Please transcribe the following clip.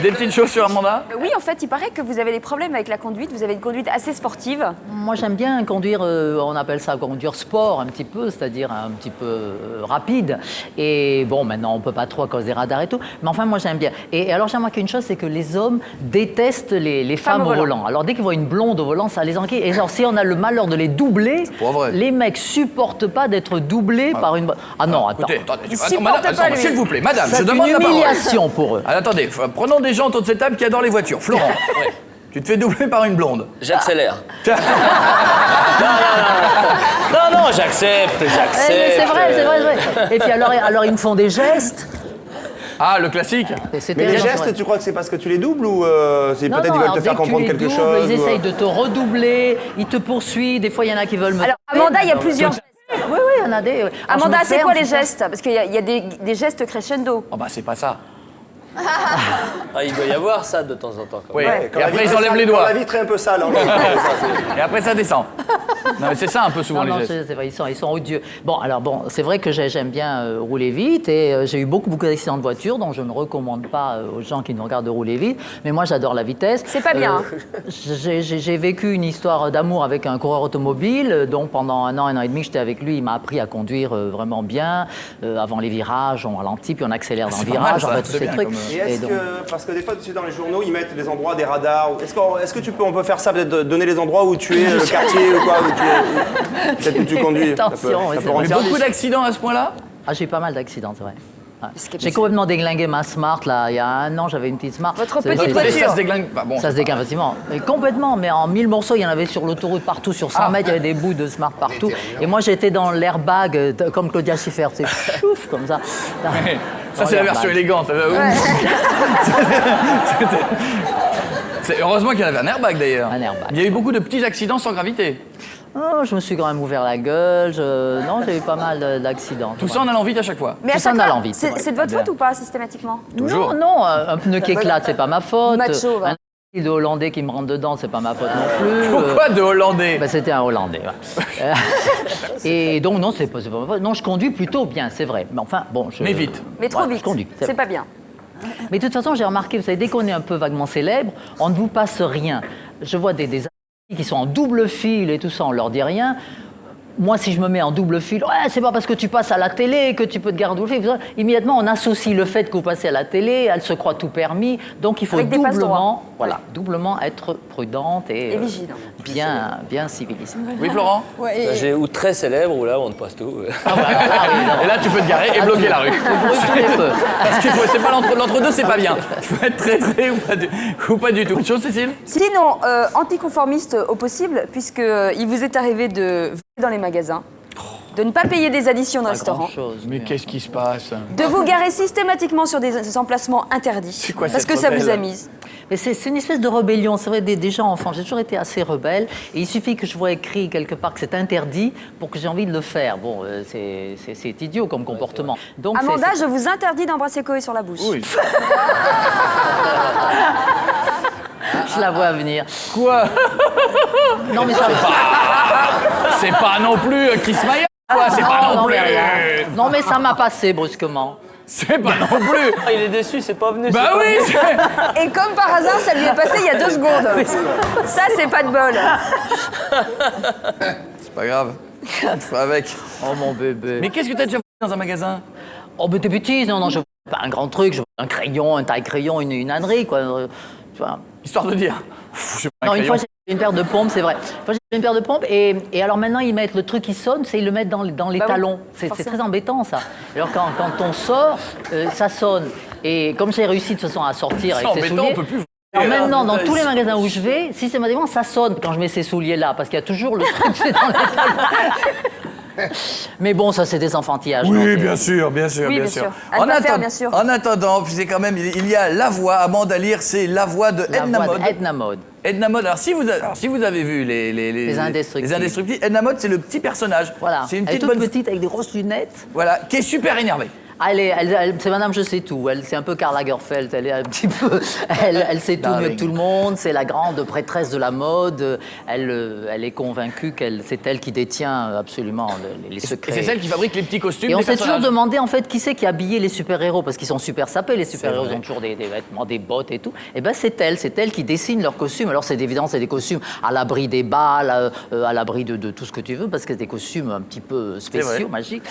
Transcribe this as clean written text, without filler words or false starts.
Des petites choses sur Amanda? Oui, en fait, il paraît que vous avez des problèmes avec la conduite. Vous avez une conduite assez sportive. Moi, j'aime bien conduire, on appelle ça conduire sport un petit peu, c'est-à-dire un petit peu rapide. Et bon, maintenant, on ne peut pas trop à cause des radars et tout. Mais enfin, moi, j'aime bien. Et alors, j'ai remarqué une chose, c'est que les hommes détestent les femmes au volant. Alors, dès qu'ils voient une blonde au volant, ça les enquille. Et genre, si on a le malheur de les doubler, les mecs supportent pas d'être doublés par une... Ah non, attends. Écoutez, attendez, s'il vous plaît, madame, je demande la parole. C'est une humiliation pour eux. Alors, attendez, prenons des gens autour de cette table qui adorent les voitures. Florent, tu te fais doubler par une blonde. J'accélère. Non, j'accepte. C'est vrai. Et puis alors ils me font des gestes. Ah, le classique. Mais les gestes, tu crois que c'est parce que tu les doubles ou c'est peut-être ils veulent te faire comprendre quelque chose? Ils essayent de te redoubler, ils te poursuivent, des fois il y en a qui veulent me... Alors, Amanda, il y a plusieurs gestes. Oui, il y en a des... Amanda, c'est quoi les gestes? Parce qu'il y a des gestes crescendo. Oh bah c'est pas ça. Ah, il doit y avoir ça de temps en temps. Oui, Ouais, et après ils enlèvent les doigts. La vitre est un peu sale. Hein, Et après ça descend. Non mais c'est ça un peu souvent les gestes. C'est vrai, ils sont odieux. Bon, alors bon, c'est vrai que j'aime bien rouler vite et j'ai eu beaucoup d'accidents de voiture, donc je ne recommande pas aux gens qui nous regardent de rouler vite. Mais moi, j'adore la vitesse. C'est pas bien. J'ai vécu une histoire d'amour avec un coureur automobile, donc pendant un an et demi, j'étais avec lui. Il m'a appris à conduire vraiment bien. Avant les virages, on ralentit puis on accélère dans le virage, en fait, tous ces trucs. Et est-ce que, parce que des fois, tu sais, dans les journaux, ils mettent les endroits des radars. Est-ce que on peut faire ça, peut-être donner les endroits où tu es, le quartier ou quoi, peut-être où tu conduis. Attention, ça peut Mais rendre beaucoup service. d'accidents à ce point-là? Ah, j'ai eu pas mal d'accidents, c'est vrai. Ouais. Ce qui est J'ai possible. complètement déglingué ma Smart, là, il y a un an, j'avais une petite Smart. Votre C'est- petite c'est- voiture. Ça se déglingue. Bah, bon, Ça se décale facilement. Mais complètement, mais en 1000 morceaux, il y en avait sur l'autoroute partout, sur 100 mètres, il y avait des bouts de Smart partout. Et moi, j'étais dans l'airbag, comme Claudia Schiffer, c'est chouf, comme ça. ça c'est la version élégante. Heureusement qu'il y avait un airbag d'ailleurs. Un airbag. Il y a eu beaucoup de petits accidents sans gravité. Oh, je me suis quand même ouvert la gueule, non, j'ai eu pas mal d'accidents. Tout ça en allant vite à chaque fois. Mais à Tout ça chaque en fois, allant vite, c'est vrai. c'est de votre faute ou pas, systématiquement? Toujours. Non, un pneu qui éclate, c'est pas ma faute. Macho, va. Un de Hollandais qui me rentre dedans, c'est pas ma faute non plus. Pourquoi de Hollandais? Ben, c'était un Hollandais. Ouais. Et donc, non, c'est pas ma faute. Non, je conduis plutôt bien, c'est vrai. Mais enfin, bon, je... Mais vite. Mais trop Ouais, vite. je conduis, C'est pas bien. Mais de toute façon, j'ai remarqué, vous savez, dès qu'on est un peu vaguement célèbre, on ne vous passe rien. Je vois des amis qui sont en double fil et tout ça, on leur dit rien. Moi, si je me mets en double fil, ouais, c'est pas parce que tu passes à la télé que tu peux te garder en double fil. Immédiatement, on associe le fait que vous passez à la télé, elle se croit tout permis. Donc, il faut Avec des passe-droits. doublement être prudente et vigilant. bien civilisée. Oui, Florent? J'ai ou très célèbre ou là on te passe tout. Et là, tu peux te garer et bloquer la rue. Tous les feux. Parce qu'il faut, c'est pas l'entre-deux, c'est pas bien. Il faut être très ou pas du tout. Autre chose, Cécile? Sinon, anticonformiste au possible, puisqu'il vous est arrivé de voler dans les magasins, de ne pas payer des additions de Pas restaurant, grand-chose, Mais qu'est-ce qui se passe? de vous garer systématiquement sur des emplacements interdits, C'est quoi parce cette que ça vous rebelle amuse. Mais c'est une espèce de rébellion. C'est vrai, des gens enfants, j'ai toujours été assez rebelle. Et il suffit que je vois écrit quelque part que c'est interdit pour que j'ai envie de le faire. Bon, c'est idiot comme comportement. Donc, Amanda, je vous interdis d'embrasser Koé sur la bouche. Oui. je la vois venir. Quoi? Non, mais ça C'est pas non plus Chris Maya, quoi. C'est pas non plus. non, mais ça m'a passé brusquement. C'est pas non plus. Ah, il est déçu, c'est pas venu. Bah oui, Et comme par hasard, ça lui est passé il y a 2 secondes. Ça, c'est pas de bol. c'est pas grave. On fera avec. Oh, mon bébé. Mais qu'est-ce que t'as déjà fait dans un magasin? Oh, mais t'es petit. Non, je veux pas un grand truc. Je veux un crayon, un taille-crayon, une ânerie, quoi. Tu vois. Histoire de dire. Pff, j'ai pas un Non, une crayon. fois, j'ai une paire de pompes, c'est vrai. Une fois, j'ai une paire de pompes et alors maintenant, ils mettent le truc qui sonne, c'est ils le mettent dans les Bah oui, talons. C'est forcément. très embêtant, ça. Alors, quand on sort, ça sonne. Et comme j'ai réussi de toute façon à sortir C'est avec ces embêtant, souliers... on peut plus. Alors maintenant, dans tous les magasins où je vais, systématiquement, ça sonne quand je mets ces souliers-là, parce qu'il y a toujours le truc, c'est dans les talons. Mais bon, ça, c'est des enfantillages. non, Oui, c'est- bien sûr, bien sûr, Oui, bien bien sûr. sûr. À ne pas faire, bien sûr. En attendant, puis c'est quand même, il y a la voix, Amanda Lear, c'est la voix de La Edna voix Mode. d'Edna Mode. Edna Mode, alors si vous avez vu les Indestructibles. Edna Mode, c'est le petit personnage. Voilà. C'est une Elle est petite toute bonne... petite avec des grosses lunettes. Voilà, qui est super énervée. Ah, c'est Madame Je sais tout. C'est un peu Karl Lagerfeld. Elle est un petit peu. Elle sait tout mieux que tout le monde. C'est la grande prêtresse de la mode. Elle est convaincue c'est elle qui détient absolument les secrets. Et c'est celle qui fabrique les petits costumes. Et on des s'est toujours personnages. demandé en fait qui c'est qui habillait les super-héros parce qu'ils sont super sapés. Les super-héros ont toujours des vêtements, des bottes et tout. Et ben c'est elle qui dessine leurs costumes. Alors c'est évident, c'est des costumes à l'abri des balles, à l'abri de tout ce que tu veux parce que c'est des costumes un petit peu spéciaux, magiques.